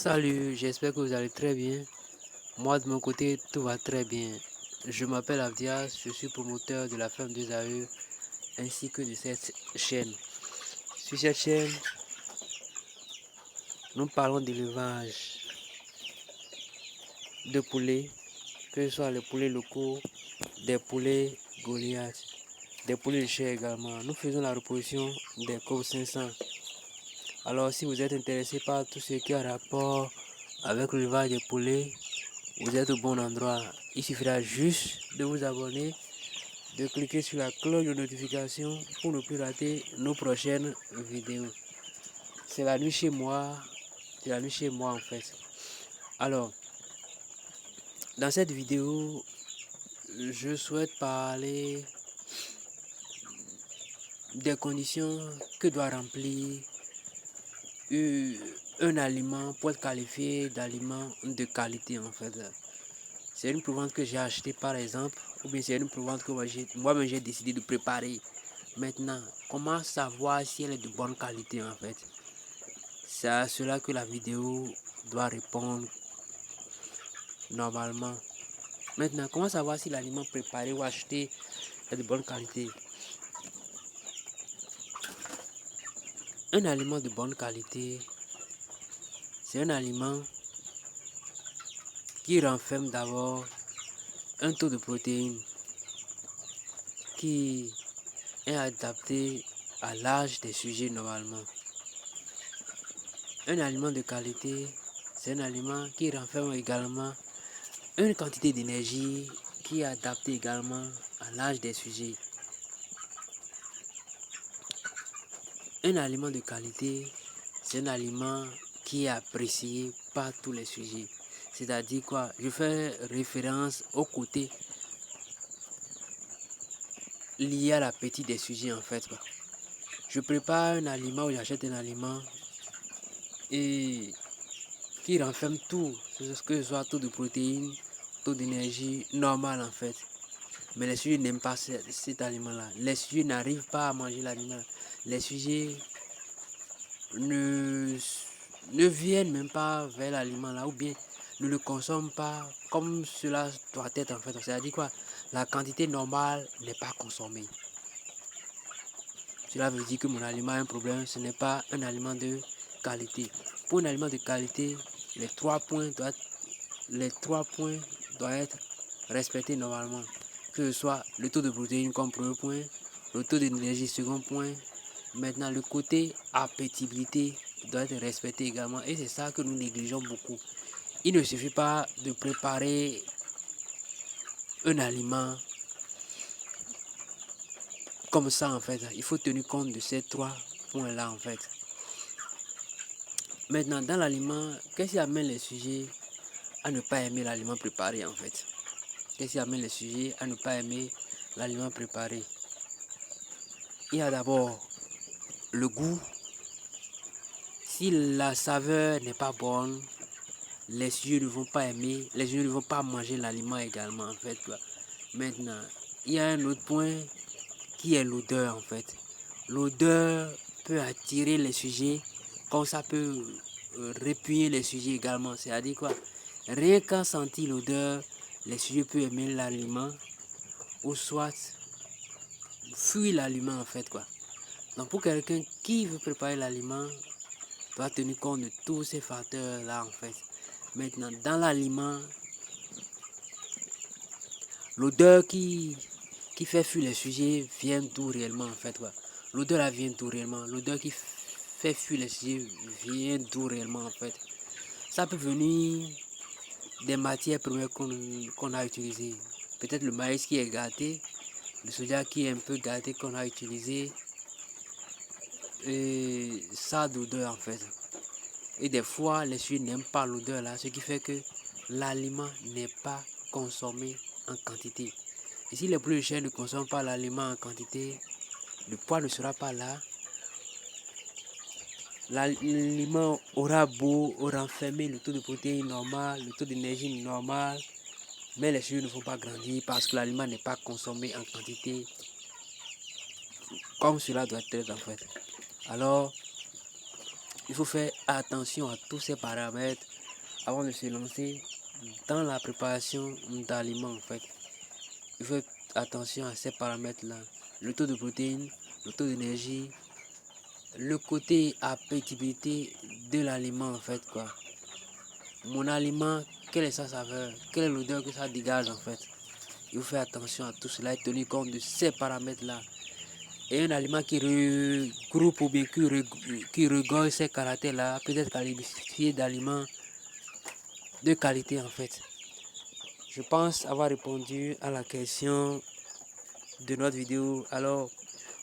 Salut, j'espère que vous allez très bien. Moi de mon côté, tout va très bien. Je m'appelle Avdias, je suis promoteur de la femme des AE ainsi que de cette chaîne. Sur cette chaîne, nous parlons d'élevage de poulets, que ce soit les poulets locaux, des poulets Goliath, des poulets de chair également. Nous faisons la reproduction des COP 500. Alors si vous êtes intéressé par tout ce qui a rapport avec l'élevage des poulets, vous êtes au bon endroit. Il suffira juste de vous abonner, de cliquer sur la cloche de notification pour ne plus rater nos prochaines vidéos. C'est la nuit chez moi, en fait. Alors, dans cette vidéo, je souhaite parler des conditions que doit remplir un aliment pour être qualifié d'aliment de qualité en fait. C'est une provenance que j'ai achetée par exemple, ou bien c'est une provenance que moi-même j'ai décidé de préparer. Maintenant, comment savoir si elle est de bonne qualité en fait? C'est à cela que la vidéo doit répondre normalement. Maintenant, comment savoir si l'aliment préparé ou acheté est de bonne qualité? Un aliment de bonne qualité, c'est un aliment qui renferme d'abord un taux de protéines qui est adapté à l'âge des sujets normalement. Un aliment de qualité, c'est un aliment qui renferme également une quantité d'énergie qui est adaptée également à l'âge des sujets. Un aliment de qualité, c'est un aliment qui est apprécié par tous les sujets. C'est-à-dire quoi? Je fais référence au côté lié à l'appétit des sujets en fait, quoi. Je prépare un aliment ou j'achète un aliment et qui renferme tout, que ce soit taux de protéines, taux d'énergie normal en fait. Mais les sujets n'aiment pas cet aliment-là. Les sujets n'arrivent pas à manger l'aliment. Les sujets ne viennent même pas vers l'aliment-là ou bien ne le consomment pas comme cela doit être en fait. C'est-à-dire quoi? La quantité normale n'est pas consommée. Cela veut dire que mon aliment a un problème. Ce n'est pas un aliment de qualité. Pour un aliment de qualité, les trois points doivent être respectés normalement. Que ce soit le taux de protéines comme premier point, le taux d'énergie second point. Maintenant, le côté appétibilité doit être respecté également. Et c'est ça que nous négligeons beaucoup. Il ne suffit pas de préparer un aliment comme ça en fait. Il faut tenir compte de ces trois points-là en fait. Maintenant, dans l'aliment, qu'est-ce qui amène les sujets à ne pas aimer l'aliment préparé en fait? Qu'est-ce qui amène les sujets à ne pas aimer l'aliment préparé? Il y a d'abord le goût. Si la saveur n'est pas bonne, les sujets ne vont pas aimer, les sujets ne vont pas manger l'aliment également en fait, quoi. Maintenant, il y a un autre point qui est l'odeur en fait. L'odeur peut attirer les sujets, comme ça peut répuyer les sujets également. C'est-à-dire quoi? Rien qu'en sentir l'odeur, les sujets peuvent aimer l'aliment ou soit fuir l'aliment en fait, quoi. Donc pour quelqu'un qui veut préparer l'aliment, doit tenir compte de tous ces facteurs là en fait. Maintenant, dans l'aliment, l'odeur qui fait fuir les sujets vient d'où réellement en fait, quoi. L'odeur là vient d'où réellement? L'odeur qui fait fuir les sujets vient d'où réellement en fait? Ça peut venir des matières premières qu'on a utilisées. Peut-être le maïs qui est gâté, le soja qui est un peu gâté qu'on a utilisé. Et ça d'odeur en fait. Et des fois, les sujets n'aiment pas l'odeur là, ce qui fait que l'aliment n'est pas consommé en quantité. Et si les poules de chair ne consomment pas l'aliment en quantité, le poids ne sera pas là. L'aliment aura beau renfermer le taux de protéines normal, le taux d'énergie normal, mais les sujets ne vont pas grandir parce que l'aliment n'est pas consommé en quantité comme cela doit être en fait. Alors, il faut faire attention à tous ces paramètres avant de se lancer dans la préparation d'aliments en fait. Il faut faire attention à ces paramètres-là. Le taux de protéines, le taux d'énergie, le côté appétibilité de l'aliment en fait quoi. Mon aliment, quelle est sa saveur, quelle est l'odeur que ça dégage en fait. Il faut faire attention à tout cela et tenir compte de ces paramètres-là. Et un aliment qui regroupe ou bien qui regorge ces caractères-là peut être qualifié d'aliments de qualité en fait. Je pense avoir répondu à la question de notre vidéo. Alors,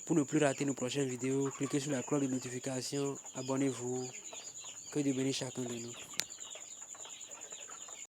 pour ne plus rater nos prochaines vidéos, cliquez sur la cloche de notification, abonnez-vous. Que Dieu bénisse chacun de nous.